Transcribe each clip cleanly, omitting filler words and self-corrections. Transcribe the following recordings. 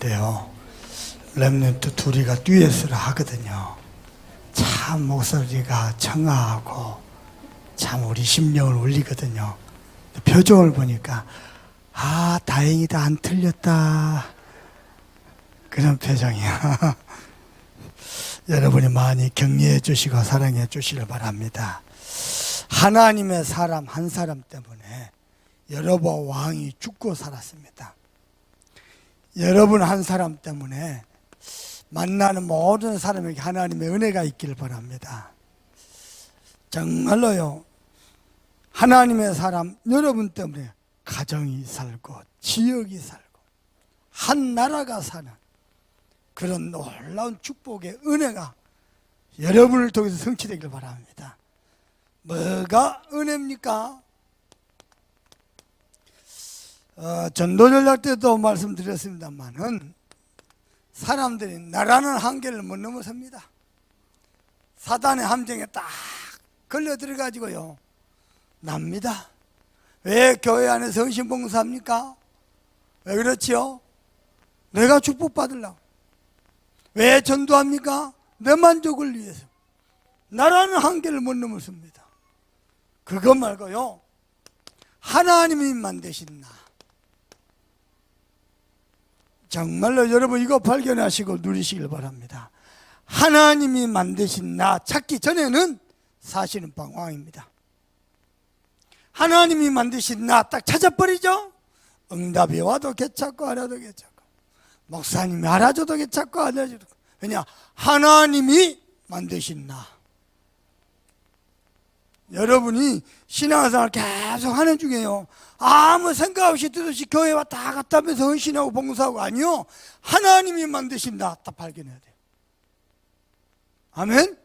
있는데요. 렘넌트 둘이가 듀엣을 하거든요. 참 목소리가 청아하고 참 우리 심령을 울리거든요. 표정을 보니까 아 다행이다 안 틀렸다 그런 표정이야. 여러분이 많이 격려해 주시고 사랑해 주시길 바랍니다. 하나님의 사람 한 사람 때문에 여러분 왕이 죽고 살았습니다. 여러분 한 사람 때문에 만나는 모든 사람에게 하나님의 은혜가 있기를 바랍니다. 정말로요, 하나님의 사람 여러분 때문에 가정이 살고 지역이 살고 한 나라가 사는 그런 놀라운 축복의 은혜가 여러분을 통해서 성취되길 바랍니다. 뭐가 은혜입니까? 전도전략 때도 말씀드렸습니다만은 사람들이 나라는 한계를 못 넘어섭니다. 사단의 함정에 딱 걸려 들어가지고요 납니다. 왜 교회 안에 성신봉사합니까? 왜 그렇지요? 내가 축복받으려고. 왜 전도합니까? 내 만족을 위해서. 나라는 한계를 못 넘었습니다. 그것 말고요, 하나님이 만드신 나. 정말로 여러분 이거 발견하시고 누리시길 바랍니다. 하나님이 만드신 나 찾기 전에는 사실은 방황입니다. 하나님이 만드신 나 딱 찾아버리죠? 응답이 와도 괜찮고 안 와도 괜찮고, 목사님이 알아줘도 괜찮고 안 알아줘도. 왜냐? 하나님이 만드신 나. 여러분이 신앙생활 계속 하는 중에요, 아무 생각 없이 뜻없이 교회 왔다 갔다 하면서 헌신하고 봉사하고, 아니요, 하나님이 만드신 나 딱 발견해야 돼요. 아멘?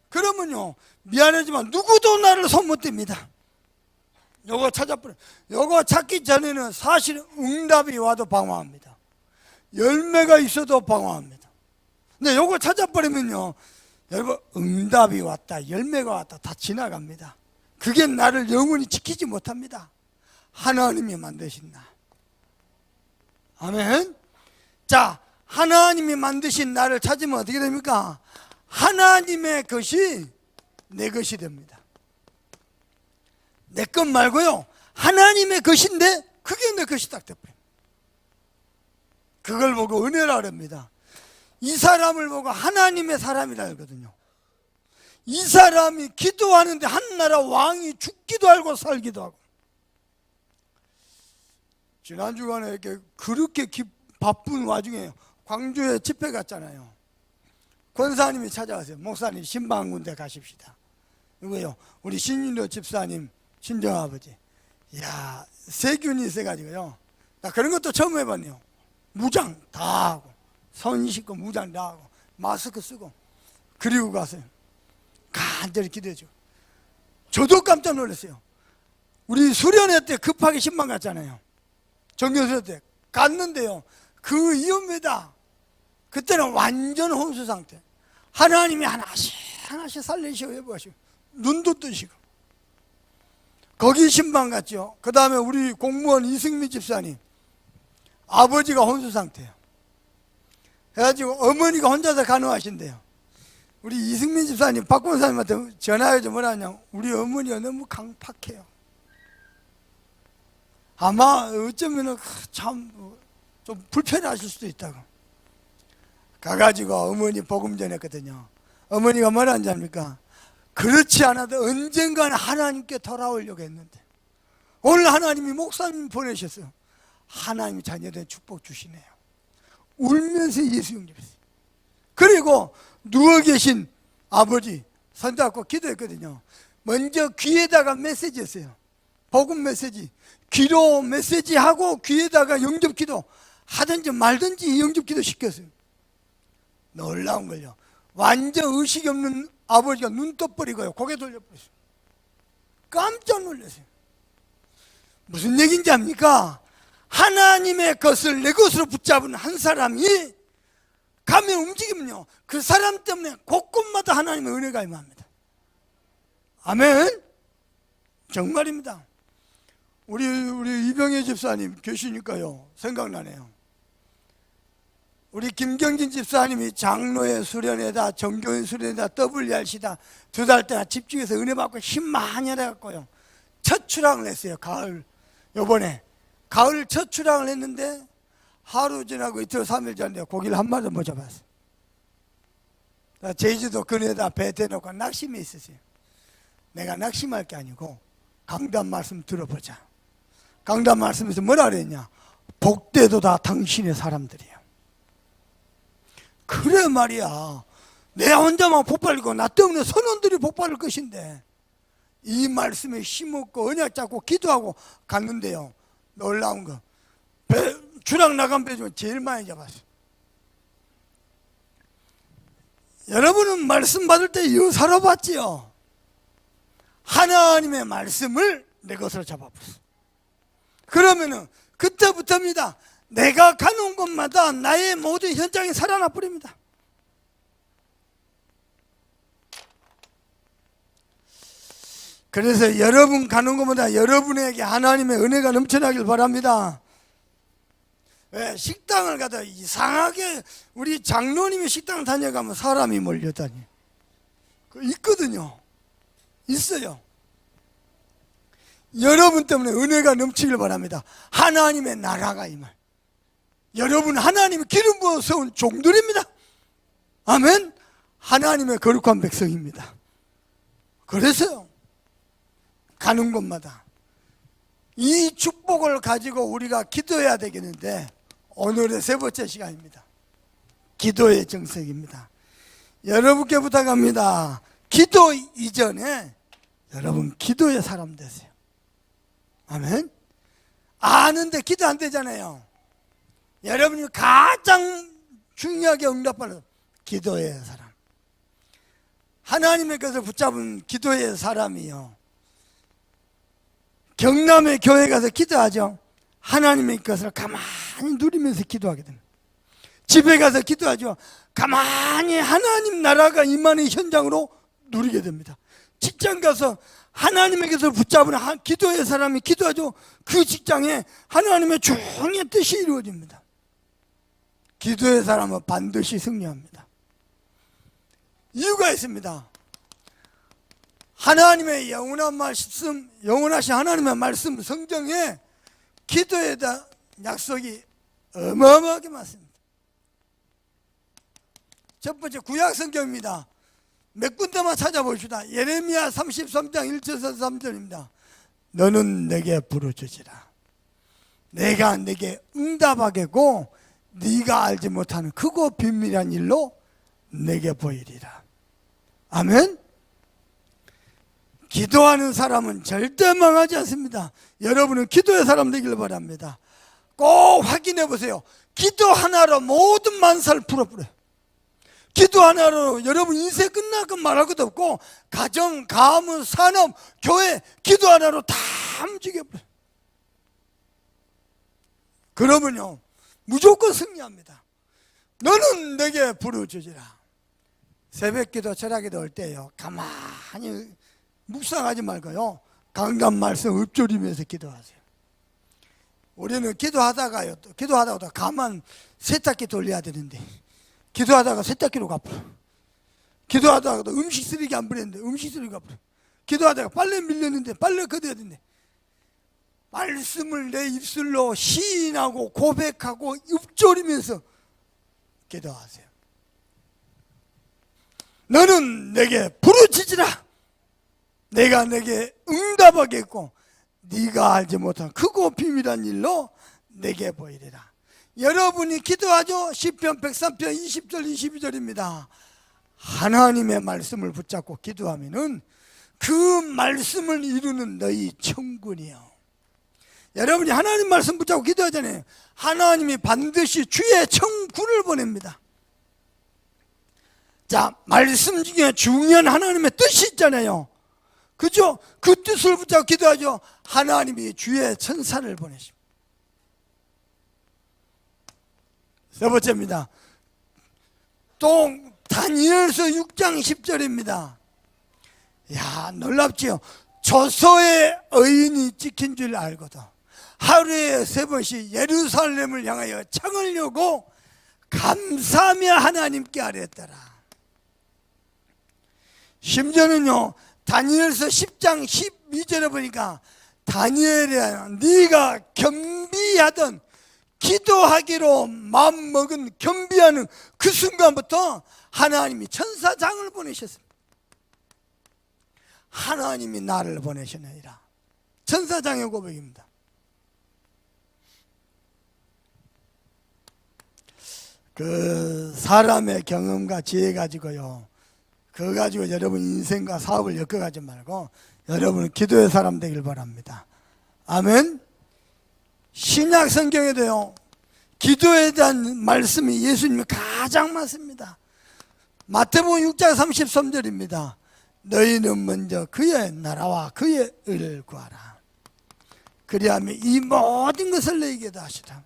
그러면요, 미안하지만 누구도 나를 손 못 댑니다. 요거 찾아버려. 요거 찾기 전에는 사실 응답이 와도 방황합니다. 열매가 있어도 방황합니다. 근데 요거 찾아버리면요, 여러분 응답이 왔다 열매가 왔다 다 지나갑니다. 그게 나를 영원히 지키지 못합니다. 하나님이 만드신 나. 아멘. 자, 하나님이 만드신 나를 찾으면 어떻게 됩니까? 하나님의 것이 내 것이 됩니다. 내 것 말고요, 하나님의 것인데 그게 내 것이 딱 돼버려요. 그걸 보고 은혜라 그럽니다. 이 사람을 보고 하나님의 사람이라 하거든요. 이 사람이 기도하는데 한나라 왕이 죽기도 알고 살기도 하고. 지난 주간에 이렇게 그렇게 바쁜 와중에 광주에 집회 갔잖아요. 권사님이 찾아가세요. 목사님 신방 한 군데 가십시다. 이거요, 우리 신인도 집사님 친정아버지. 이야, 세균이 있어가지고요, 나 그런 것도 처음 해봤네요. 무장 다 하고 손 씻고 무장 다 하고 마스크 쓰고 그리고 가서요 간절히 기도해줘. 저도 깜짝 놀랐어요. 우리 수련회 때 급하게 신방 갔잖아요. 정교수 때 갔는데요, 그 이후입니다. 그때는 완전 혼수 상태. 하나님이 하나씩 하나씩 살리시고 해보시고 눈도 뜨시고. 거기 신방 갔죠. 그 다음에 우리 공무원 이승미 집사님 아버지가 혼수 상태예요. 해가지고 어머니가 혼자서 간호하신대요. 우리 이승민 집사님 박 권사님한테 전화해서 뭐라 하냐, 우리 어머니가 너무 강팍해요. 아마 어쩌면 참 좀 불편하실 수도 있다고. 가가지고 어머니 복음 전했거든요. 어머니가 뭐라 하는지 압니까? 그렇지 않아도 언젠가는 하나님께 돌아오려고 했는데 오늘 하나님이 목사님 보내셨어요. 하나님이 자녀들의 축복 주시네요. 울면서 예수 영접했어요. 그리고 누워 계신 아버지 손잡고 기도했거든요. 먼저 귀에다가 메시지였어요. 복음 메시지, 귀로 메시지하고 귀에다가 영접 기도 하든지 말든지 영접 기도 시켰어요. 놀라운 걸요, 완전 의식이 없는 아버지가 눈 떠버리고요 고개 돌려버렸어요. 깜짝 놀랐어요. 무슨 얘기인지 압니까? 하나님의 것을 내 것으로 붙잡은 한 사람이 가면 움직이면요, 그 사람 때문에 곳곳마다 하나님의 은혜가 임합니다. 아멘. 정말입니다. 우리 이병혜 집사님 계시니까요 생각나네요. 우리 김경진 집사님이 장로의 수련회다, 정교인 수련회다, WRC다 2달 동안 집중해서 은혜 받고 힘 많이 해갖고요, 첫 출항을 했어요. 가을, 요번에 가을 첫 출항을 했는데 하루 지나고 이틀 3일 전에 고기를 한 마리도 못 잡았어요. 제주도 근해에다 배 대놓고 낙심이 있었어요. 내가 낙심할 게 아니고 강단 말씀 들어보자. 강단 말씀에서 뭐라 그랬냐? 복되도 다 당신의 사람들이에요. 그래 말이야. 내 혼자만 복받고 나 때문에 선원들이 복받을 것인데, 이 말씀에 힘없고 언약 잡고 기도하고 갔는데요, 놀라운 거, 배, 주랑 나간 배 중에 제일 많이 잡았어요. 여러분은 말씀 받을 때 여사로 받지요. 하나님의 말씀을 내 것으로 잡아보세요. 그러면은 그때부터입니다. 내가 가는 곳마다 나의 모든 현장이 살아나 버립니다. 그래서 여러분 가는 곳마다 여러분에게 하나님의 은혜가 넘쳐나길 바랍니다. 왜? 식당을 가다 이상하게 우리 장로님이 식당 다녀가면 사람이 몰려다니 있거든요. 있어요. 여러분 때문에 은혜가 넘치길 바랍니다. 하나님의 나라가 임할, 여러분 하나님의 기름 부어 세운 종들입니다. 아멘. 하나님의 거룩한 백성입니다. 그래서요, 가는 곳마다 이 축복을 가지고 우리가 기도해야 되겠는데, 오늘의 3번째 시간입니다. 기도의 정석입니다. 여러분께 부탁합니다. 기도 이전에 여러분 기도의 사람 되세요. 아멘. 아는데 기도 안 되잖아요. 여러분이 가장 중요하게 응답하는 기도의 사람, 하나님의 것을 붙잡은 기도의 사람이요, 경남의 교회 가서 기도하죠. 하나님의 것을 가만히 누리면서 기도하게 됩니다. 집에 가서 기도하죠. 가만히 하나님 나라가 임하는 현장으로 누리게 됩니다. 직장 가서 하나님의 것을 붙잡은 기도의 사람이 기도하죠. 그 직장에 하나님의 종의 뜻이 이루어집니다. 기도의 사람은 반드시 승리합니다. 이유가 있습니다. 하나님의 영원한 말씀, 영원하신 하나님의 말씀 성경에 기도에 대한 약속이 어마어마하게 많습니다. 첫 번째 구약 성경입니다. 몇 군데만 찾아봅시다. 예레미야 33장 1절에서 3절입니다. 너는 내게 부르짖으라. 내가 내게 응답하겠고 네가 알지 못하는 크고 비밀한 일로 내게 보이리라. 아멘. 기도하는 사람은 절대 망하지 않습니다. 여러분은 기도의 사람 되기를 바랍니다. 꼭 확인해 보세요. 기도 하나로 모든 만사를 풀어버려요. 기도 하나로 여러분 인생 끝나고 말할 것도 없고, 가정, 가문, 산업, 교회 기도 하나로 다 움직여버려요. 그러면요 무조건 승리합니다. 너는 내게 부르짖으라. 새벽기도 철학기도 올 때요, 가만히 묵상하지 말고요, 강단 말씀 읊조리면서 기도하세요. 우리는 기도하다가요, 기도하다가 가만 세탁기 돌려야 되는데 기도하다가 세탁기로 가버려. 기도하다가도 음식 쓰레기 안 버렸는데 음식 쓰레기 가버려. 기도하다가 빨래 밀렸는데 빨래 걷어야 되는데, 말씀을 내 입술로 시인하고 고백하고 읊조리면서 기도하세요. 너는 내게 부르짖으라. 내가 내게 응답하겠고 네가 알지 못한 크고 비밀한 일로 내게 보이리라. 여러분이 기도하죠. 시편 103편 20절 22절입니다. 하나님의 말씀을 붙잡고 기도하면은 그 말씀을 이루는 너희 천군이요. 여러분이 하나님 말씀 붙잡고 기도하잖아요. 하나님이 반드시 주의 천군을 보냅니다. 자, 말씀 중에 중요한 하나님의 뜻이 있잖아요. 그죠? 그 뜻을 붙잡고 기도하죠. 하나님이 주의 천사를 보내십니다. 세 번째입니다. 또 다니엘서 6장 10절입니다. 야, 놀랍지요? 조소의 의인이 찍힌 줄 알거든 하루에 3번씩 예루살렘을 향하여 창을 여고 감사하며 하나님께 아뢰었더라. 심지어는요, 다니엘서 10장 12절에 보니까 다니엘이야, 네가 겸비하던 기도하기로 마음먹은 겸비하는 그 순간부터 하나님이 천사장을 보내셨습니다. 하나님이 나를 보내시느니라. 천사장의 고백입니다. 그 사람의 경험과 지혜 가지고요, 그거 가지고 여러분 인생과 사업을 엮어가지 말고 여러분은 기도의 사람 되길 바랍니다. 아멘. 신약 성경에도요, 기도에 대한 말씀이 예수님이 가장 많습니다. 마태복음 6장 33절입니다. 너희는 먼저 그의 나라와 그의 의를 구하라. 그리하면 이 모든 것을 너희에게 하시라.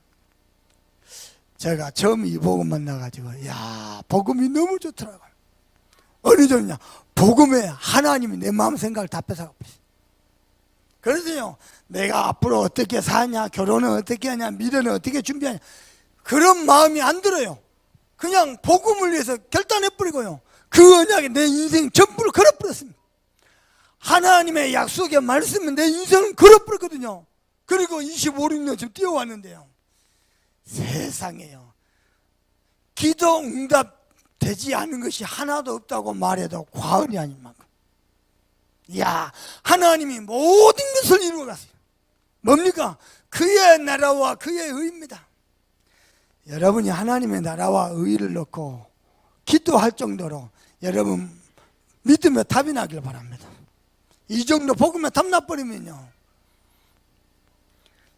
제가 처음 이 복음 만나가지고, 야, 복음이 너무 좋더라고요. 어느 정도냐, 복음에 하나님이 내 마음 생각을 다 뺏어가고 있어요. 그래서요, 내가 앞으로 어떻게 사냐, 결혼은 어떻게 하냐, 미래는 어떻게 준비하냐, 그런 마음이 안 들어요. 그냥 복음을 위해서 결단해버리고요, 그 언약에 내 인생 전부를 걸어버렸습니다. 하나님의 약속의 말씀은 내 인생을 걸어버렸거든요. 그리고 25, 6년 지금 뛰어왔는데요, 세상에요, 기도 응답 되지 않은 것이 하나도 없다고 말해도 과언이 아닌 만큼, 이야, 하나님이 모든 것을 이루어 갔어요. 뭡니까? 그의 나라와 그의 의입니다. 여러분이 하나님의 나라와 의를 넣고 기도할 정도로 여러분 믿음의 답이 나길 바랍니다. 이 정도 복음에 답 나버리면요,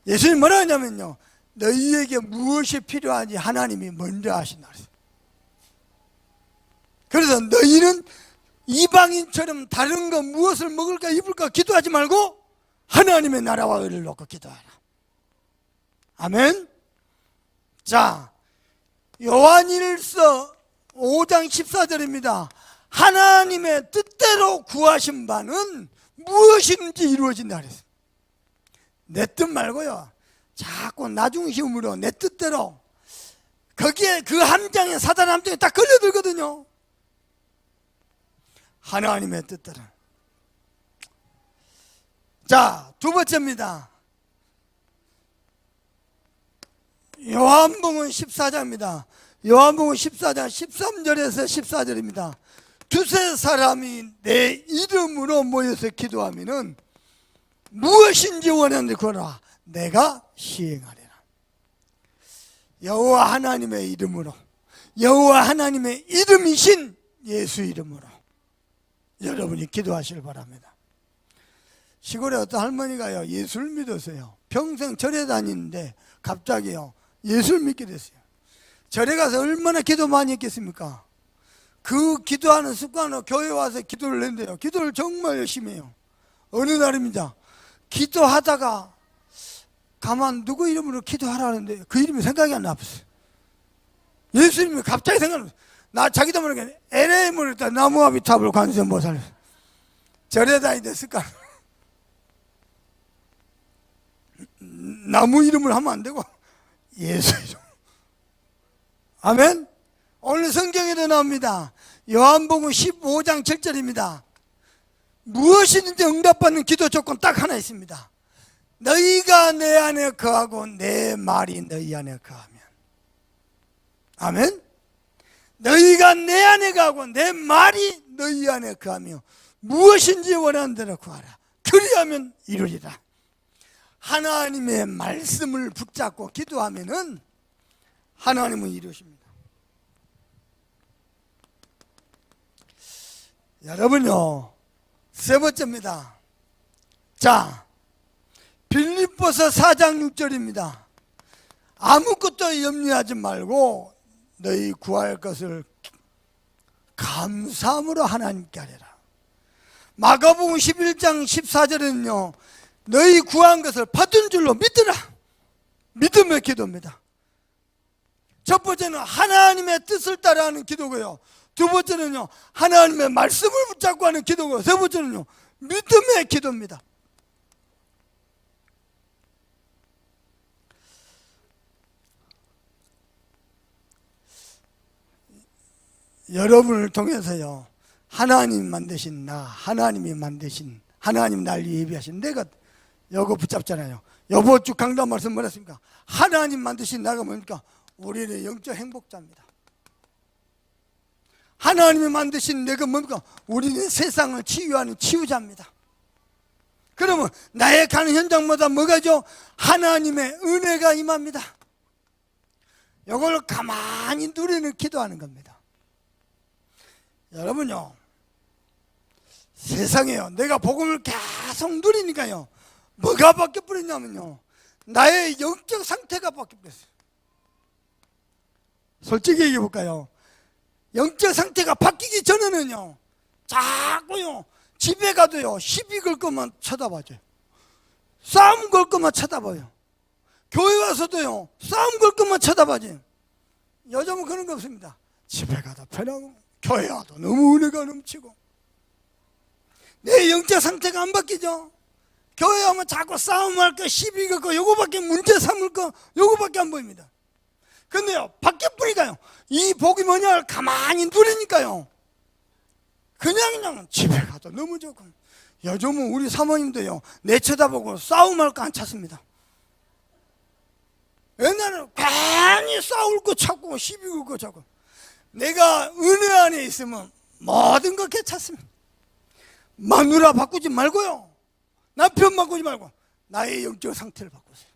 예수님 뭐라 하냐면요, 너희에게 무엇이 필요한지 하나님이 먼저 아신다. 그래서 너희는 이방인처럼 다른 거 무엇을 먹을까 입을까 기도하지 말고 하나님의 나라와 의를 놓고 기도하라. 아멘. 자, 요한일서 5장 14절입니다. 하나님의 뜻대로 구하신 바는 무엇이든지 이루어진다 그랬어요. 내 뜻 말고요, 자꾸 나중심으로 내 뜻대로, 거기에 그 함정에, 사단 함정에 딱 걸려들거든요. 하나님의 뜻대로. 자, 두 번째입니다. 요한복음 14장입니다. 요한복음 14장 13절에서 14절입니다. 두세 사람이 내 이름으로 모여서 기도하면은 무엇인지 원하는데 구하라, 내가 시행하리라. 여호와 하나님의 이름으로, 여호와 하나님의 이름이신 예수 이름으로 여러분이 기도하시길 바랍니다. 시골에 어떤 할머니가요, 예수를 믿었어요. 평생 절에 다니는데 갑자기요, 예수를 믿게 됐어요. 절에 가서 얼마나 기도 많이 했겠습니까? 그 기도하는 습관으로 교회 와서 기도를 했는데요, 기도를 정말 열심히 해요. 어느 날입니다, 기도하다가 가만 누구 이름으로 기도하라는데 그 이름이 생각이 안 났어요. 예수님이 갑자기 생각났어요. 나 자기도 모르게 LA문을 다 나무아비탑을 관세음 못 살렸어. 절에 다니는 습관. 나무 이름을 하면 안 되고 예수 이름. 아멘. 오늘 성경에도 나옵니다. 요한복음 15장 7절입니다. 무엇이든지 응답받는 기도 조건 딱 하나 있습니다. 너희가 내 안에 거하고 내 말이 너희 안에 거하면. 아멘. 너희가 내 안에 거하고 내 말이 너희 안에 거하며 무엇인지 원하는 대로 구하라. 그리하면 이루리라. 하나님의 말씀을 붙잡고 기도하면은 하나님은 이루십니다. 여러분요, 세 번째입니다. 자, 빌립보서 4장 6절입니다. 아무것도 염려하지 말고 너희 구할 것을 감사함으로 하나님께 하리라. 마가복음 11장 14절에는요, 너희 구한 것을 받은 줄로 믿으라. 믿음의 기도입니다. 첫 번째는 하나님의 뜻을 따라하는 기도고요, 두 번째는요 하나님의 말씀을 붙잡고 하는 기도고요, 세 번째는요 믿음의 기도입니다. 여러분을 통해서요, 하나님 만드신 나, 하나님이 만드신, 하나님 날 예비하신 내가 요거 붙잡잖아요. 요번 주 강단 말씀 뭐랬습니까? 하나님 만드신 나가 뭡니까? 우리는 영적 행복자입니다. 하나님이 만드신 내가 뭡니까? 우리는 세상을 치유하는 치유자입니다. 그러면 나의 가는 현장마다 뭐가죠? 하나님의 은혜가 임합니다. 이걸 가만히 누리는 기도하는 겁니다. 여러분요, 세상에요, 내가 복음을 계속 누리니까요, 뭐가 바뀌어버렸냐면요, 나의 영적 상태가 바뀌어버렸어요. 솔직히 얘기해볼까요? 영적 상태가 바뀌기 전에는요, 자꾸요, 집에 가도요, 시비 걸 것만 쳐다봐줘요. 싸움 걸 것만 쳐다봐요. 교회 와서도요, 싸움 걸 것만 쳐다봐줘요. 요즘은 그런 거 없습니다. 집에 가도 편하고, 교회 와도 너무 은혜가 넘치고. 내 영적 상태가 안 바뀌죠? 교회 오면 자꾸 싸움할 거, 시비 걸 거, 요거밖에 문제 삼을 거, 요거밖에 안 보입니다. 근데요, 바뀌어버리니까요, 이 복이 뭐냐를 가만히 누리니까요, 그냥 집에 가도 너무 좋고. 요즘은 우리 사모님도요, 내 쳐다보고 싸움할 거 안 찾습니다. 옛날에는 괜히 싸울 거 찾고 시비 걸 거 찾고. 내가 은혜 안에 있으면 모든 거 괜찮습니다. 마누라 바꾸지 말고요, 남편 바꾸지 말고 나의 영적 상태를 바꾸세요.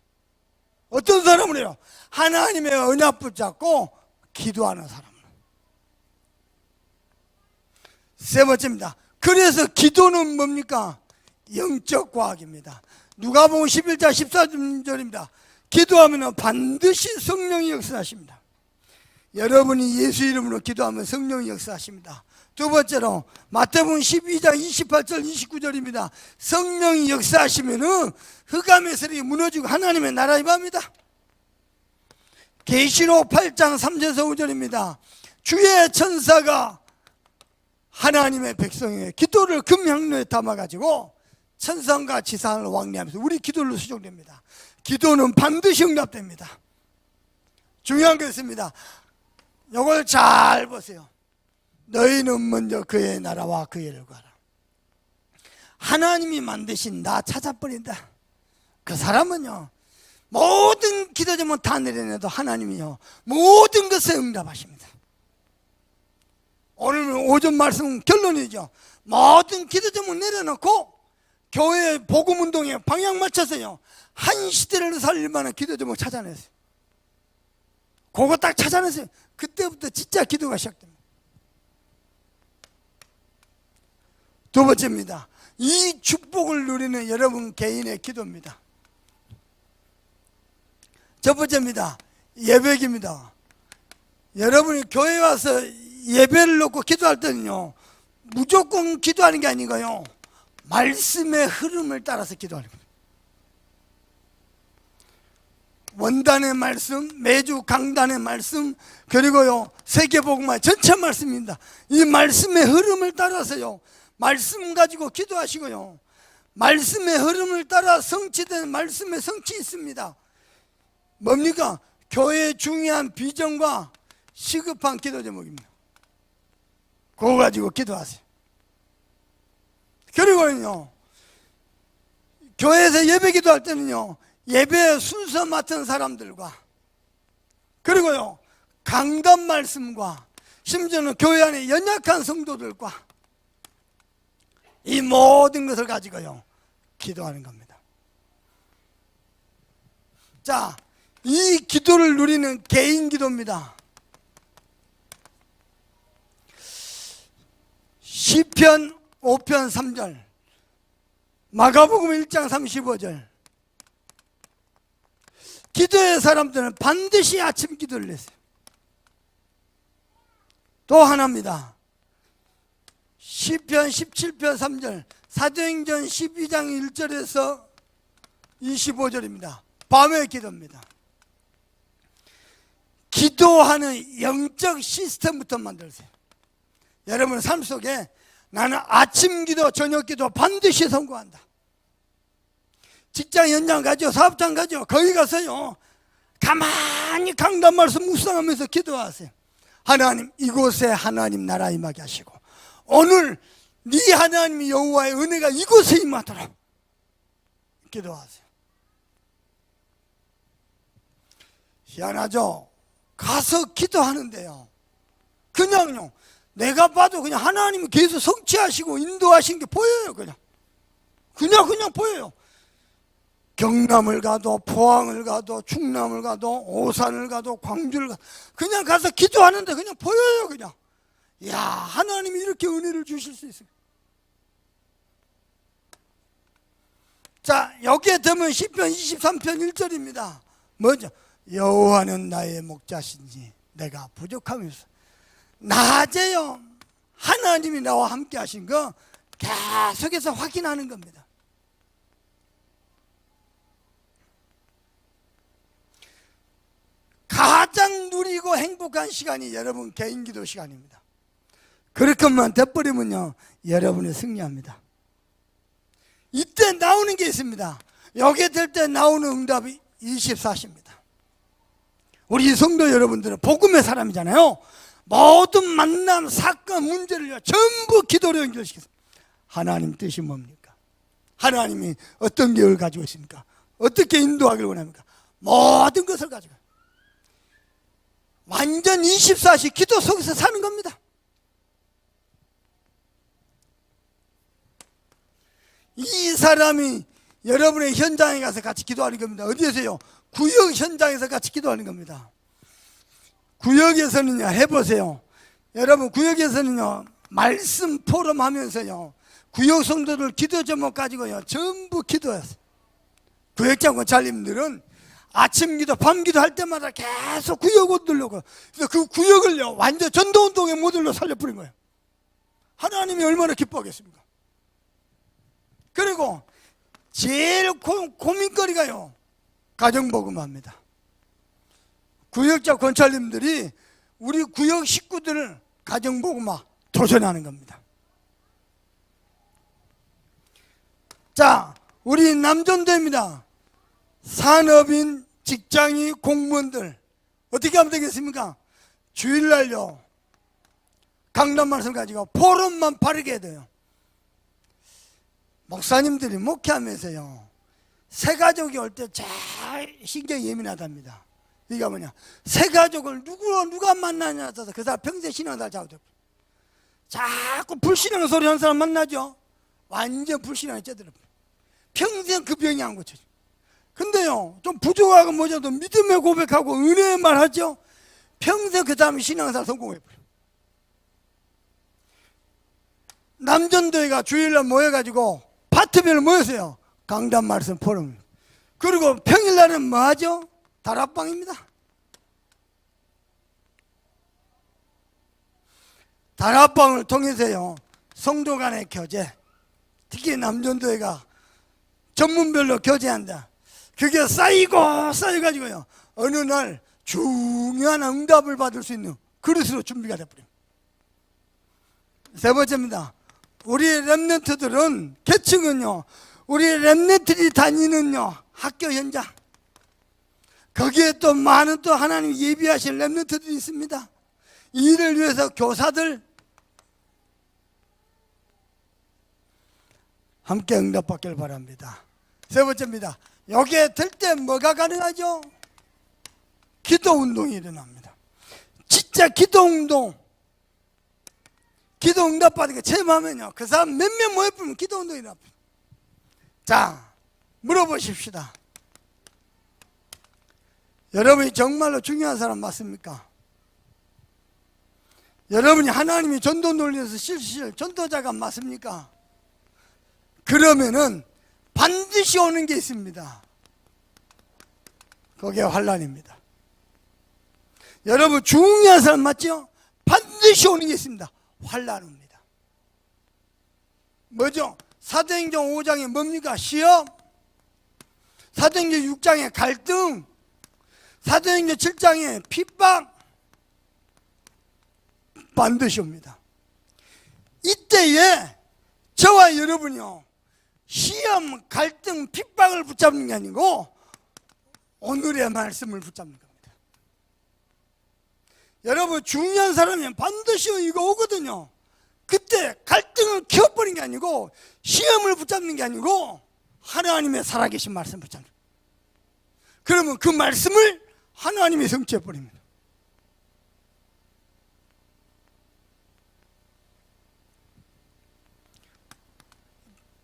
어떤 사람은 해요? 하나님의 언약 붙잡고 기도하는 사람. 세 번째입니다. 그래서 기도는 뭡니까? 영적 과학입니다. 누가복음 11장 14절입니다. 기도하면 반드시 성령이 역사하십니다. 여러분이 예수 이름으로 기도하면 성령이 역사하십니다. 두 번째로 마태복음 12장 28절 29절입니다. 성령이 역사하시면 흑암의 세력이 무너지고 하나님의 나라 임합니다. 계시록 8장 3절에서 5절입니다. 주의 천사가 하나님의 백성의 기도를 금향로에 담아가지고 천상과 지상을 왕래하면서 우리 기도를 수종됩니다. 기도는 반드시 응답됩니다. 중요한 게 있습니다. 이걸 잘 보세요. 너희는 먼저 그의 나라와 그의 일을 구하라. 하나님이 만드신 나 찾아버린다. 그 사람은요, 모든 기도 제목 다 내려내도 하나님이요, 모든 것에 응답하십니다. 오늘 오전 말씀 결론이죠. 모든 기도 제목 내려놓고 교회 복음운동에 방향 맞춰서요, 한 시대를 살릴 만한 기도 제목 찾아냈어요. 그거 딱 찾아냈어요. 그때부터 진짜 기도가 시작됩니다. 두 번째입니다. 이 축복을 누리는 여러분 개인의 기도입니다. 첫 번째입니다. 예배입니다. 여러분이 교회 와서 예배를 놓고 기도할 때는요, 무조건 기도하는 게 아니고요, 말씀의 흐름을 따라서 기도하는 겁니다. 원단의 말씀, 매주 강단의 말씀, 그리고요 세계복음화 전체 말씀입니다. 이 말씀의 흐름을 따라서요, 말씀 가지고 기도하시고요, 말씀의 흐름을 따라 성취된 말씀의 성취 있습니다. 뭡니까? 교회의 중요한 비전과 시급한 기도 제목입니다. 그거 가지고 기도하세요. 그리고요, 교회에서 예배 기도할 때는요, 예배 순서 맡은 사람들과, 그리고요 강단 말씀과, 심지어는 교회 안에 연약한 성도들과, 이 모든 것을 가지고요 기도하는 겁니다. 자, 이 기도를 누리는 개인 기도입니다. 시편 5편 3절, 마가복음 1장 35절. 기도의 사람들은 반드시 아침 기도를 했어요. 또 하나입니다. 시편 17편 3절, 사도행전 12장 1절에서 25절입니다. 밤의 기도입니다. 기도하는 영적 시스템부터 만들었어요. 여러분 삶 속에 나는 아침 기도, 저녁 기도 반드시 성공한다. 직장 현장 가죠, 사업장 가죠, 거기 가서요 가만히 강단 말씀 묵상하면서 기도하세요. 하나님 이곳에 하나님 나라 임하게 하시고 오늘 네 하나님 여호와의 은혜가 이곳에 임하도록 기도하세요. 희한하죠? 가서 기도하는데요, 그냥요, 내가 봐도 그냥 하나님이 계속 성취하시고 인도하신 게 보여요. 그냥 보여요. 경남을 가도 포항을 가도 충남을 가도 오산을 가도 광주를 가도 그냥 가서 기도하는데 그냥 보여요. 그냥 야, 하나님이 이렇게 은혜를 주실 수 있어요. 자, 여기에 되면 시편 23편 1절입니다. 뭐죠? 여호와는 나의 목자신지 내가 부족함이 없어. 낮에요, 하나님이 나와 함께 하신 거 계속해서 확인하는 겁니다. 가장 누리고 행복한 시간이 여러분 개인기도 시간입니다. 그렇게만 돼버리면요, 여러분이 승리합니다. 이때 나오는 게 있습니다. 여기에 될 때 나오는 응답이 24시입니다. 우리 성도 여러분들은 복음의 사람이잖아요. 모든 만남, 사건, 문제를 전부 기도로 연결시켜서 하나님 뜻이 뭡니까? 하나님이 어떤 계획을 가지고 있습니까? 어떻게 인도하기를 원합니까? 모든 것을 가지고 완전 24시 기도 속에서 사는 겁니다. 이 사람이 여러분의 현장에 가서 같이 기도하는 겁니다. 어디에서요? 구역 현장에서 같이 기도하는 겁니다. 구역에서는요, 해보세요. 여러분, 구역에서는요, 말씀 포럼 하면서요, 구역 성도들 기도 제목 가지고요, 전부 기도했어요. 구역장 권찰님들은 아침 기도, 밤 기도 할 때마다 계속 구역 옷 들려고, 그래서 그 구역을요, 완전 전도운동의 모델로 살려버린 거예요. 하나님이 얼마나 기뻐하겠습니까? 그리고 제일 고민거리가요, 가정복음합니다. 구역자 권찰님들이 우리 구역 식구들을 가정복음화 도전하는 겁니다. 자, 우리 남전도입니다. 산업인, 직장인, 공무원들 어떻게 하면 되겠습니까? 주일날요, 강단 말씀 가지고 포럼만 바르게 해야 돼요. 목사님들이 목회하면서요, 새 가족이 올 때 제일 신경이 예민하답니다. 이게 뭐냐, 새 가족을 누가 만나냐 해서 그 사람 평생 신앙생활 잘못해. 자꾸 불신앙 소리 하는 사람 만나죠. 완전 불신앙에 찌들어. 평생 그 병이 안 고쳐져. 근데요, 좀 부족하고 뭐냐도 믿음의 고백하고 은혜의 말 하죠. 평생 그 사람이 신앙생활 성공해버려. 남전도회가 주일날 모여가지고 파트별로 모였어요. 강단 말씀 포럼. 그리고 평일날은 뭐 하죠? 다락방입니다. 다락방을 통해서요, 성도 간의 교제, 특히 남전도회가 전문별로 교제한다. 그게 쌓여가지고요, 어느 날 중요한 응답을 받을 수 있는 그릇으로 준비가 돼버립니다. 세 번째입니다. 우리 렘넌트들은, 계층은요, 우리 렘넌트들이 다니는요, 학교 현장, 거기에 또 많은 또 하나님 예비하신 렘넌트들이 있습니다. 이를 위해서 교사들 함께 응답받길 바랍니다. 세 번째입니다. 여기에 들 때 뭐가 가능하죠? 기도운동이 일어납니다. 진짜 기도운동, 기도 응답받은 게 체험하면요, 그 사람 몇 명 모여보면 기도운동이 일어납니다. 자, 물어보십시다. 여러분이 정말로 중요한 사람 맞습니까? 여러분이 하나님이 전도 논리에서 실실 전도자가 맞습니까? 그러면은 반드시 오는 게 있습니다. 그게 환난입니다. 여러분 중요한 사람 맞죠? 반드시 오는 게 있습니다. 환난입니다. 뭐죠? 사도행전 5장에 뭡니까? 시험. 사도행전 6장에 갈등. 사도행전 7장에 핍박. 반드시 옵니다. 이때에 저와 여러분이요, 시험, 갈등, 핍박을 붙잡는 게 아니고 오늘의 말씀을 붙잡는 겁니다. 여러분 중요한 사람이면 반드시 이거 오거든요. 그때 갈등을 키워버린 게 아니고 시험을 붙잡는 게 아니고 하나님의 살아계신 말씀을 붙잡는 거예요. 그러면 그 말씀을 하나님이 성취해버립니다.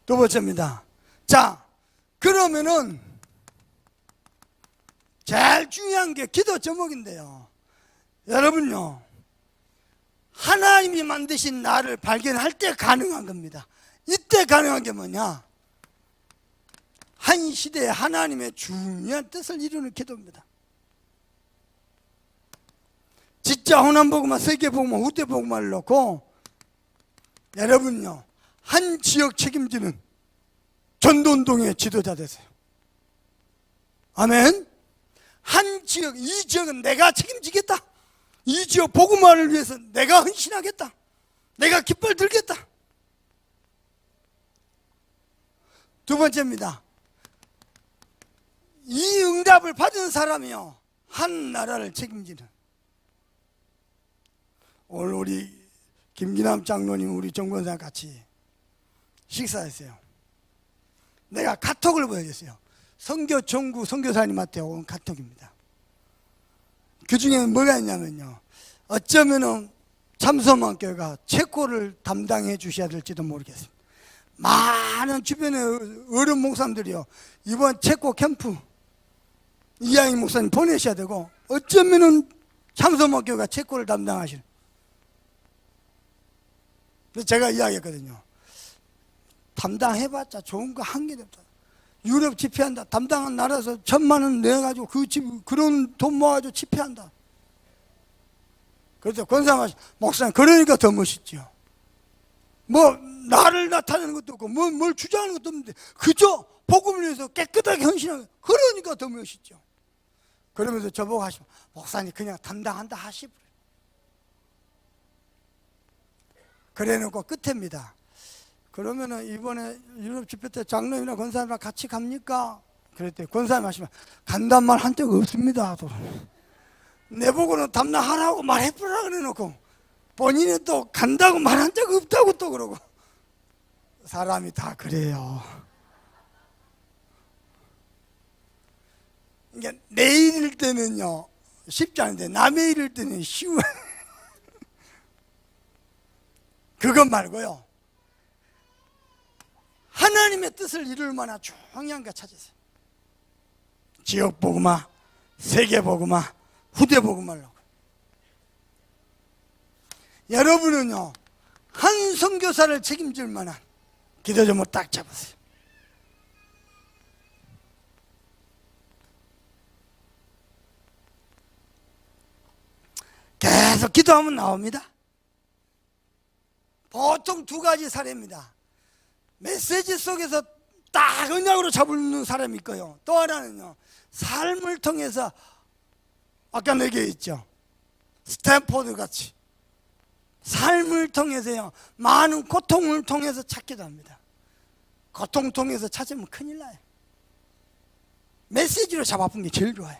두 번째입니다. 자, 그러면은 제일 중요한 게 기도 제목인데요. 여러분요, 하나님이 만드신 나를 발견할 때 가능한 겁니다. 이때 가능한 게 뭐냐? 한 시대에 하나님의 중요한 뜻을 이루는 기도입니다. 진짜 호남복음화, 세계복음화, 후대복음화를 놓고 여러분요, 한 지역 책임지는 전도운동의 지도자 되세요. 아멘. 한 지역, 이 지역은 내가 책임지겠다. 이 지역 복음화를 위해서 내가 헌신하겠다. 내가 깃발 들겠다. 두 번째입니다. 이 응답을 받은 사람이요, 한 나라를 책임지는. 오늘 우리 김기남 장로님, 우리 정권사 같이 식사했어요. 내가 카톡을 보여줬어요. 선교정구 선교사님한테 온 카톡입니다. 그 중에 뭐가 있냐면요, 어쩌면은 참소만교회가 체코를 담당해 주셔야 될지도 모르겠습니다. 많은 주변의 어른 목사님들이요, 이번 체코 캠프 이양희 목사님 보내셔야 되고, 어쩌면은 참소만교회가 체코를 담당하시는. 그래서 제가 이야기했거든요. 담당해봤자 좋은 거 한 개도 없다. 유럽 집회한다. 담당한 나라에서 1,000만 원 내가지고 그런 돈 모아가지고 집회한다. 그래서 권사님, 목사님, 그러니까 더 멋있죠. 뭐 나를 나타내는 것도 없고 뭘 주장하는 것도 없는데 그저 복음을 위해서 깨끗하게 헌신하는, 그러니까 더 멋있죠. 그러면서 저보고 하시면, 목사님 그냥 담당한다 하시고. 그래 놓고 끝입니다. 그러면은 이번에 유럽 집회 때 장로님이나 권사님이랑 같이 갑니까? 그랬더니 권사님 하시면, 간단 말 한 적 없습니다. 내보고는 담당하라고 말해보라 그래 놓고 본인이 또 간다고 말한 적 없다고 또 그러고. 사람이 다 그래요. 그러니까 내 일일 때는요 쉽지 않은데 남의 일일 때는 쉬워요. 그것 말고요, 하나님의 뜻을 이룰 만한 중요한 거 찾으세요. 지역 복음화, 세계 복음화, 후대 복음화로. 여러분은요, 한 선교사를 책임질 만한 기도 제목을 딱 잡으세요. 계속 기도하면 나옵니다. 보통 두 가지 사례입니다. 메시지 속에서 딱 언약으로 잡는 사람이 있고요, 또 하나는요, 삶을 통해서, 아까 내게 있죠, 스탠포드 같이 삶을 통해서요, 많은 고통을 통해서 찾기도 합니다. 고통 통해서 찾으면 큰일 나요. 메시지로 잡아본 게 제일 좋아요.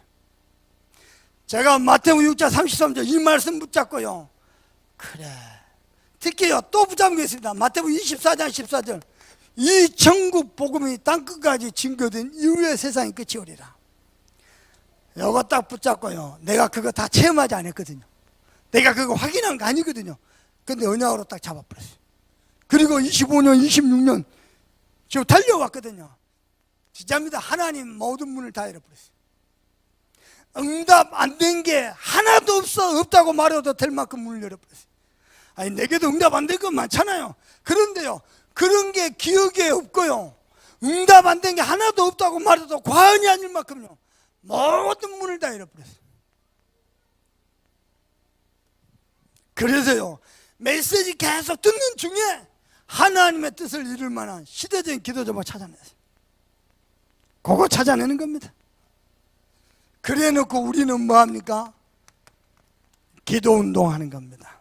제가 마태복음 6장 33절 이 말씀 붙잡고요, 그래, 특히요 또 붙잡은 게 있습니다. 마태복음 24장 14절, 이 천국 복음이 땅끝까지 증거된 이후에 세상이 끝이 오리라. 이거 딱 붙잡고요, 내가 그거 다 체험하지 않았거든요. 내가 그거 확인한 거 아니거든요. 근데 언약으로 딱 잡아버렸어요. 그리고 25년 26년 지금 달려왔거든요. 진짜입니다. 하나님 모든 문을 다 열어버렸어요. 응답 안 된 게 하나도 없다고 말해도 될 만큼 문을 열어버렸어요. 아니, 내게도 응답 안 된 건 많잖아요. 그런데요, 그런 게 기억에 없고요, 응답 안 된 게 하나도 없다고 말해도 과언이 아닐 만큼요, 모든 문을 다 열어버렸어요. 그래서요, 메시지 계속 듣는 중에 하나님의 뜻을 이룰 만한 시대적인 기도 제목을 찾아내세요. 그거 찾아내는 겁니다. 그래 놓고 우리는 뭐합니까? 기도 운동하는 겁니다.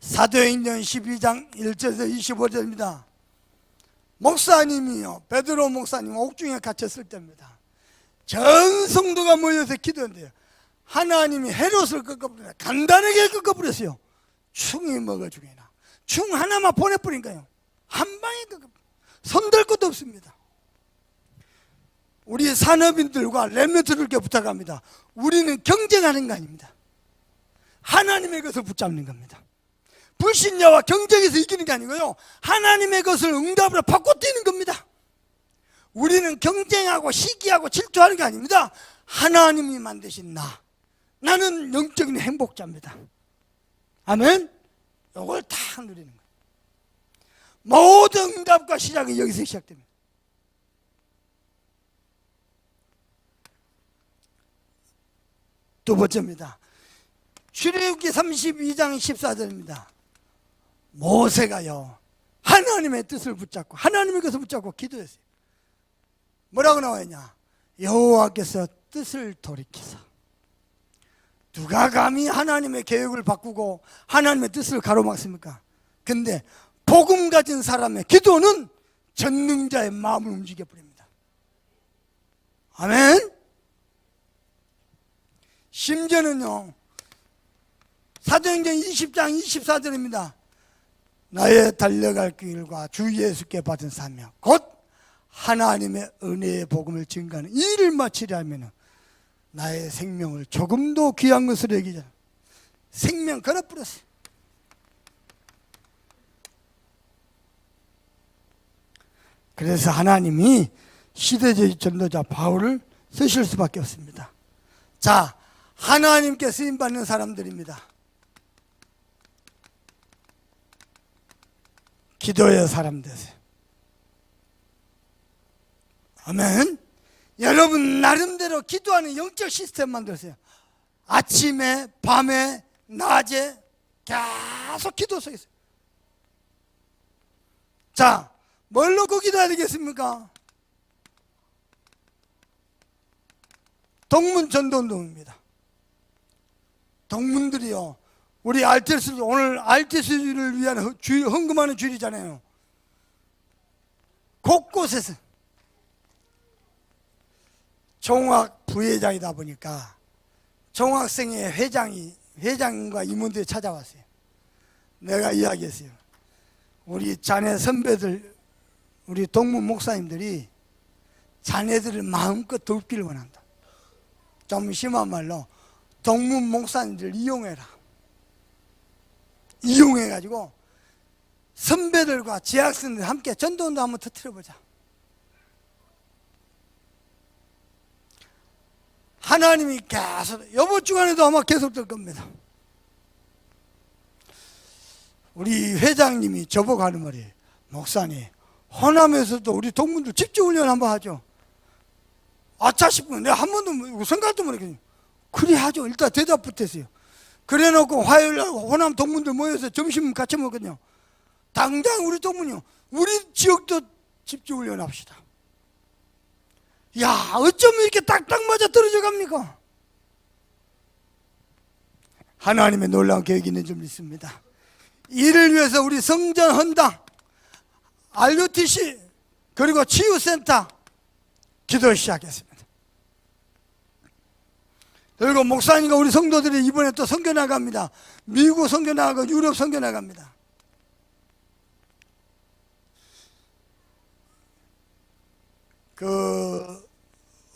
사도행전 12장 1절에서 25절입니다. 목사님이요, 베드로 목사님 옥중에 갇혔을 때입니다. 전 성도가 모여서 기도한대요. 하나님이 헤롯을 꺾어버려 간단하게 꺾어버렸어요. 충이 먹어 죽이나. 충 하나만 보내버린 거예요. 한 방에 꺾어버려. 손댈 것도 없습니다. 우리 산업인들과 렘넌트들께 부탁합니다. 우리는 경쟁하는 거 아닙니다. 하나님의 것을 붙잡는 겁니다. 불신자와 경쟁에서 이기는 게 아니고요, 하나님의 것을 응답으로 바꿔 뛰는 겁니다. 우리는 경쟁하고 시기하고 질투하는 게 아닙니다. 하나님이 만드신 나는 영적인 행복자입니다. 아멘. 이걸 다 누리는 거예요. 모든 응답과 시작이 여기서 시작됩니다. 두 번째입니다. 출애굽기 32장 14절입니다. 모세가요 하나님의 뜻을 붙잡고 하나님의 것을 붙잡고 기도했어요. 뭐라고 나와있냐? 여호와께서 뜻을 돌이키사. 누가 감히 하나님의 계획을 바꾸고 하나님의 뜻을 가로막습니까? 근데 복음 가진 사람의 기도는 전능자의 마음을 움직여버립니다. 아멘. 심지어는요, 사도행전 20장 24절입니다. 나의 달려갈 길과 주 예수께 받은 사명 곧 하나님의 은혜의 복음을 증거하는 이 일을 마치려 하면 나의 생명을 조금도 귀한 것으로 여기지 않아. 생명 걸어버렸어요. 그래서 하나님이 시대적 전도자 바울을 쓰실 수밖에 없습니다. 자, 하나님께 쓰임받는 사람들입니다. 기도의 사람 되세요. 아멘. 여러분 나름대로 기도하는 영적 시스템 만들었어요. 아침에 밤에 낮에 계속 기도 속에 있어요. 자, 뭘 놓고 기도해야 되겠습니까? 동문 전도운동입니다. 동문들이요, 우리 RTS, 오늘 RTS를 위한 헌금하는 주일이잖아요. 곳곳에서 종학 부회장이다 보니까 종학생회 회장과 임원들이 찾아왔어요. 내가 이야기했어요. 우리 자네 선배들, 우리 동문 목사님들이 자네들을 마음껏 돕기를 원한다. 좀 심한 말로 동문 목사님들 이용해라. 이용해가지고 선배들과 재학생들 함께 전도운동 한번 터뜨려보자. 하나님이 계속, 이번 주간에도 아마 계속될 겁니다. 우리 회장님이 저보고 하는 말이에요. 목사님, 호남에서도 우리 동문들 집중훈련 한번 하죠. 아차 싶으면 내가 한 번도 생각도 못했거든요. 그래 하죠. 일단 대답부터 했어요. 그래 놓고 화요일날 호남 동문들 모여서 점심 같이 먹거든요. 당장 우리 동문이요, 우리 지역도 집중훈련 합시다. 야, 어쩌면 이렇게 딱딱 맞아 떨어져 갑니까? 하나님의 놀라운 계획이 있는 줄 믿습니다. 이를 위해서 우리 성전 헌당, RUTC, 그리고 치유센터 기도 시작했습니다. 그리고 목사님과 우리 성도들이 이번에 또 선교 나갑니다. 미국 선교 나가고 유럽 선교 나갑니다.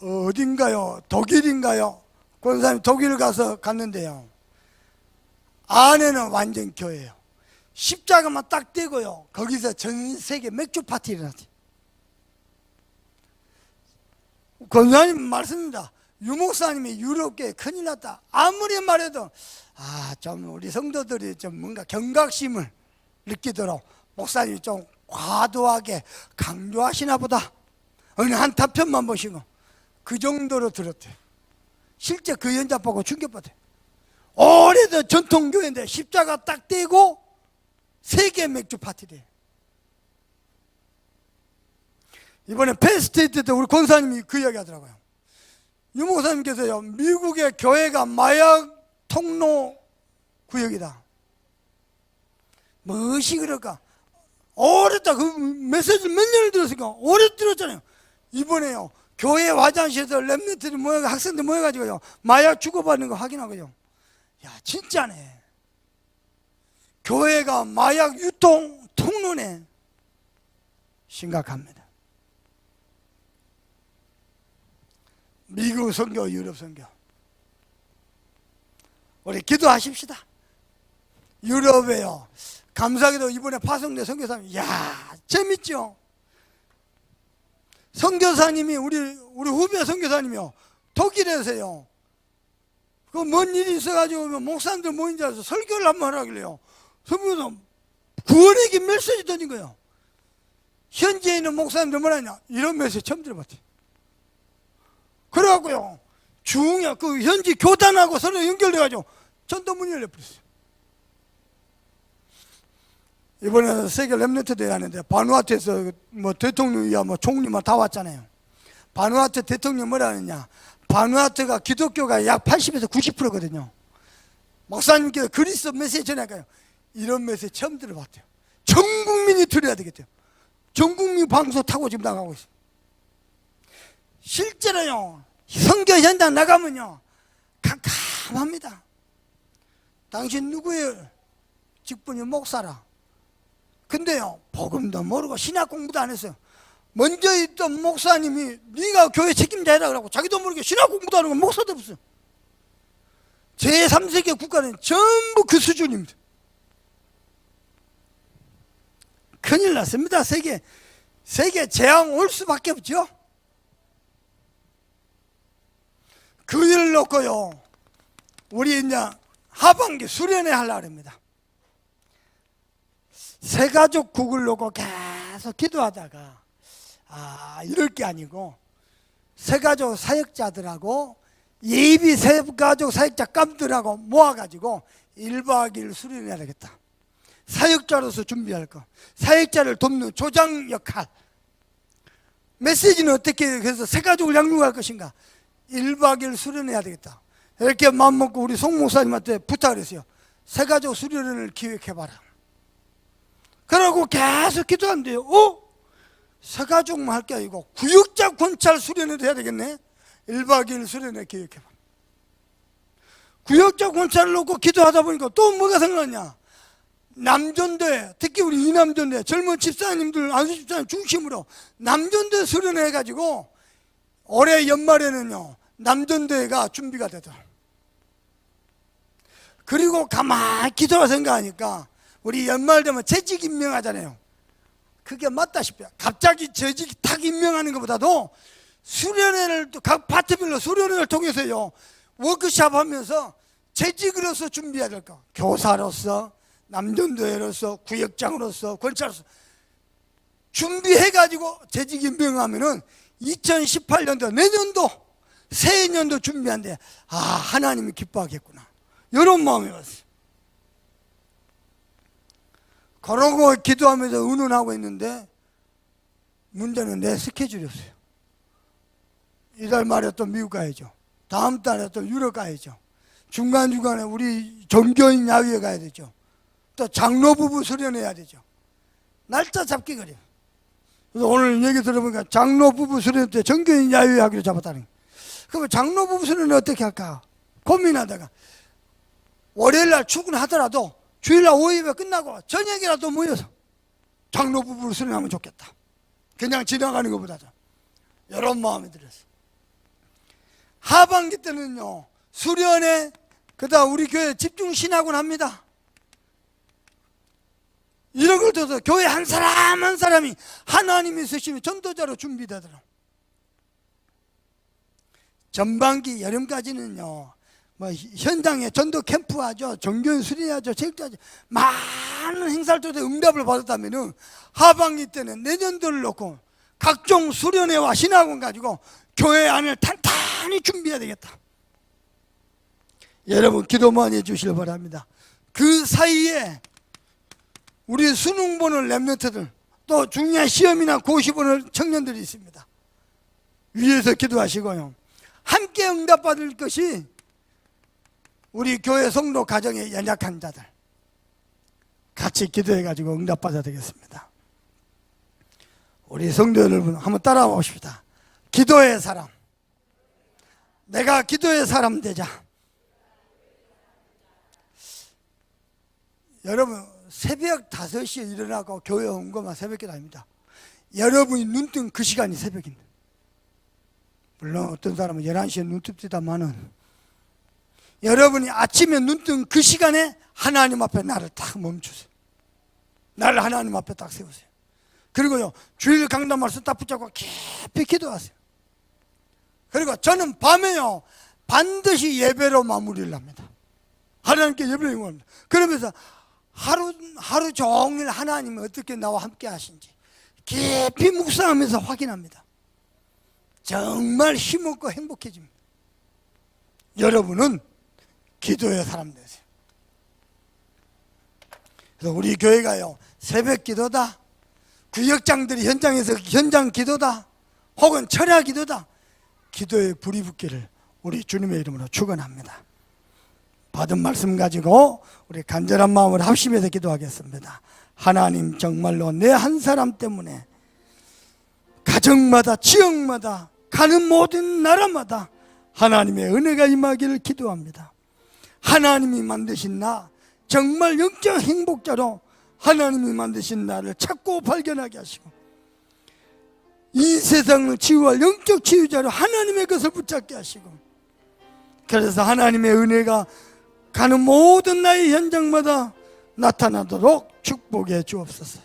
어딘가요? 독일인가요? 권사님 독일 가서 갔는데요, 안에는 완전 교회예요. 십자가만 딱 떼고요, 거기서 전 세계 맥주 파티를 하지. 권사님 말씀입니다. 유목사님이 유럽계 큰일 났다. 아무리 말해도 좀 우리 성도들이 좀 뭔가 경각심을 느끼도록 목사님이 좀 과도하게 강조하시나 보다. 어느 한 답변만 보시고 그 정도로 들었대요. 실제 그 연자 보고 충격받아요. 오래된 전통교회인데 십자가 딱 떼고 세계 맥주 파티래요. 이번에 펜스테이트 때 우리 권사님이 그 이야기 하더라고요. 유목사님께서요, 미국의 교회가 마약 통로 구역이다. 무엇이 그럴까? 오래다. 그 메시지를 몇 년을 들었으니까 오래 들었잖아요. 이번에요, 교회 화장실에서 렘넌트들이 모여, 학생들 모여가지고요, 마약 주고받는 거 확인하고요. 야, 진짜네. 교회가 마약 유통 통로네. 심각합니다. 미국 선교, 유럽 선교. 우리 기도하십시다. 유럽에요. 감사하게도 이번에 파송된 선교사님, 야, 재밌죠? 선교사님이 우리 후배 선교사님이요, 독일에서요, 그 뭔 일이 있어가지고 목사님들 모인 줄 알아서 설교를 한번 하라길래요. 선교사 구원에게 메시지 던진 거예요. 현지에 있는 목사님들 뭐라냐, 이런 메시지 처음 들어봤지. 그래갖고요, 중요 그 현지 교단하고 서로 연결돼가지고 전도문이 열려버렸어요. 이번에 세계 렘넌트 대회 하는데 바누아투에서 뭐 대통령이야 뭐 총리만 다 왔잖아요. 바누아투 대통령 뭐라 하느냐, 바누아투가 기독교가 약 80에서 90%거든요. 목사님께서 그리스도 메시지 전할까요? 이런 메시지 처음 들어봤대요. 전 국민이 들어야 되겠대요. 전 국민 방송 타고 지금 나가고 있어요. 실제로요, 선교 현장 나가면요, 캄캄합니다. 당신 누구예요? 직분이 목사라. 근데요, 복음도 모르고 신학 공부도 안 했어요. 먼저 있던 목사님이 네가 교회 책임자라 그러고 자기도 모르게 신학 공부도 안 하고 목사도 없어요. 제3세계 국가는 전부 그 수준입니다. 큰일 났습니다. 세계 재앙 올 수밖에 없죠. 그 일을 놓고요, 우리 이제 하반기 수련회 하려고 합니다. 새가족 국을 놓고 계속 기도하다가, 이럴 게 아니고 새가족 사역자들하고 예비 새가족 사역자 감들하고 모아가지고 1박 2일 수련해야 되겠다. 사역자로서 준비할 거, 사역자를 돕는 조장 역할, 메시지는 어떻게 해서 새가족을 양육할 것인가, 1박 2일 수련해야 되겠다. 이렇게 마음먹고 우리 송 목사님한테 부탁을 했어요. 새가족 수련회를 기획해봐라. 그러고 계속 기도한대요. 새가족만 할 게 아니고 구역자 권찰 수련회도 해야 되겠네. 1박 2일 수련회 기획해봐. 구역자 권찰을 놓고 기도하다 보니까 또 뭐가 생각나냐, 남전대, 특히 우리 이남전대 젊은 집사님들, 안수 집사님 중심으로 남전대 수련회 해가지고 올해 연말에는요, 남전대가 준비가 되더라. 그리고 가만히 기도가 생각하니까 우리 연말 되면 재직 임명하잖아요. 그게 맞다시피 갑자기 재직 탁 임명하는 것보다도 수련회를, 각 파트별로 수련회를 통해서요, 워크숍 하면서 재직으로서 준비해야 될 거, 교사로서, 남전도회로서, 구역장으로서, 권찰로서 준비해가지고 재직 임명하면은 2018년도 내년도 새해년도 준비한데, 하나님이 기뻐하겠구나, 이런 마음이 왔어요. 그러고 기도하면서 의논하고 있는데 문제는 내 스케줄이 없어요. 이달 말에 또 미국 가야죠. 다음 달에 또 유럽 가야죠. 중간중간에 우리 종교인 야유회 가야 되죠. 또 장로 부부 수련해야 되죠. 날짜 잡기 그래요. 그래서 오늘 얘기 들어보니까 장로 부부 수련 때 종교인 야유회 하기로 잡았다는 거예요. 그러면 장로 부부 수련은 어떻게 할까 고민하다가 월요일 날 출근하더라도 주일날 오후에 끝나고 저녁이라도 모여서 장로 부부를 수련하면 좋겠다. 그냥 지나가는 것보다도. 이런 마음이 들었어요. 하반기 때는요, 수련회, 그다음 우리 교회 집중신학원 합니다. 이런 걸 통해서 교회 한 사람 한 사람이 하나님이 쓰시는 전도자로 준비되더라. 전반기 여름까지는요, 뭐 현장에 전도 캠프 하죠, 종교인 수련하죠, 체육하죠, 많은 행사를 통해서 응답을 받았다면은 하반기 때는 내년도를 놓고 각종 수련회와 신학원 가지고 교회 안을 탄탄히 준비해야 되겠다. 여러분 기도 많이 해주시길 바랍니다. 그 사이에 우리 수능 보는 렘넌트들, 또 중요한 시험이나 고시 보는 청년들이 있습니다. 위에서 기도하시고요, 함께 응답받을 것이 우리 교회 성도 가정의 연약한 자들, 같이 기도해가지고 응답받아야 되겠습니다. 우리 성도 여러분 한번 따라와 보십시다. 기도의 사람. 내가 기도의 사람 되자. 여러분 새벽 5시에 일어나고 교회 온 것만 새벽기도 아닙니다. 여러분이 눈 뜬 그 시간이 새벽입니다. 물론 어떤 사람은 11시에 눈 뜹디다마는 여러분이 아침에 눈 뜬 그 시간에 하나님 앞에 나를 딱 멈추세요. 나를 하나님 앞에 딱 세우세요. 그리고요 주일 강단 말씀 딱 붙잡고 깊이 기도하세요. 그리고 저는 밤에요 반드시 예배로 마무리를 합니다. 하나님께 예배를 응원합니다. 그러면서 하루 종일 하나님이 어떻게 나와 함께 하신지 깊이 묵상하면서 확인합니다. 정말 힘없고 행복해집니다. 여러분은 기도의 사람 되세요. 그래서 우리 교회가요 새벽 기도다, 구역장들이 현장에서 현장 기도다, 혹은 철야 기도다, 기도의 불이 붙기를 우리 주님의 이름으로 축원합니다. 받은 말씀 가지고 우리 간절한 마음을 합심해서 기도하겠습니다. 하나님, 정말로 내 한 사람 때문에 가정마다 지역마다 가는 모든 나라마다 하나님의 은혜가 임하기를 기도합니다. 하나님이 만드신 나, 정말 영적 행복자로 하나님이 만드신 나를 찾고 발견하게 하시고, 이 세상을 치유할 영적 치유자로 하나님의 것을 붙잡게 하시고, 그래서 하나님의 은혜가 가는 모든 나의 현장마다 나타나도록 축복해 주옵소서.